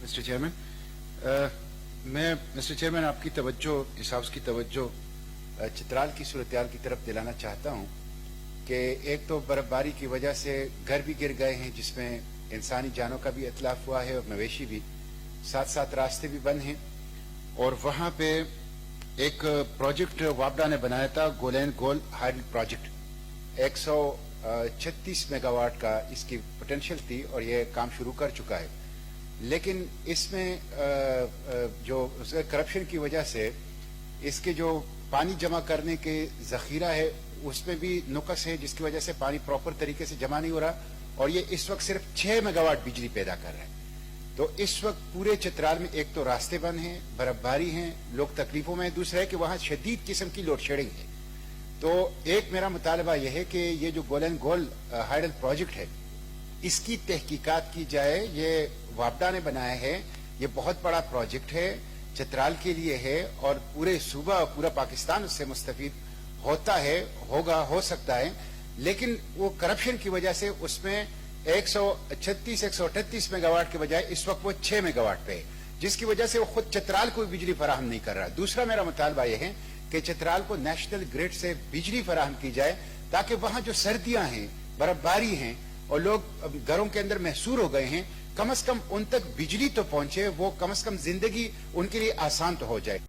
Mister chairman, मैं mister chairman आपकी तवज्जो, इस हाउस की तवज्जो चित्राल की सूरत-ए-हाल की तरफ दिलाना चाहता हूँ कि एक तो बर्फबारी की वजह से घर भी गिर गए हैं जिसमें इंसानी जानों का भी इतलाफ हुआ है और मवेशी भी, साथ साथ रास्ते भी बंद हैं। और वहाँ पे एक प्रोजेक्ट वापडा ने बनाया था, गोलैंड गोल हाइडल प्रोजेक्ट, 136 मेगावाट का इसकी पोटेंशियल थी और ये काम शुरू कर चुका है। लेकिन इसमें जो करप्शन की वजह से इसके जो पानी जमा करने के जखीरा है उसमें भी नुक्स है, जिसकी वजह से पानी प्रॉपर तरीके से जमा नहीं हो रहा और ये इस वक्त सिर्फ 6 मेगावाट बिजली पैदा कर रहा है। तो इस वक्त पूरे चित्राल में एक तो रास्ते बंद हैं, बर्फबारी हैं, लोग तकलीफों में, दूसरा है कि वहां शदीद किस्म की लोड शेडिंग है। तो एक मेरा मुतालबा यह है कि ये जो गोलैंड गोल हाइडल प्रोजेक्ट है इसकी तहकीकात की जाए। ये वापडा ने बनाया है, ये बहुत बड़ा प्रोजेक्ट है, चित्राल के लिए है और पूरे सूबा और पूरा पाकिस्तान उससे मुस्तफीद होता है, होगा, हो सकता है। लेकिन वो करप्शन की वजह से उसमें 138 मेगावाट के बजाय इस वक्त वो 6 मेगावाट पे है, जिसकी वजह से वो खुद चित्राल को बिजली फराहम नहीं कर रहा। दूसरा मेरा मुतालबा यह है कि चित्राल को नेशनल ग्रिड से बिजली फराहम की जाए ताकि वहां जो सर्दियां हैं, बर्फबारी हैं और लोग घरों के अंदर महसूर हो गए हैं, कम से कम उन तक बिजली तो पहुंचे, वो कम से कम जिंदगी उनके लिए आसान तो हो जाए।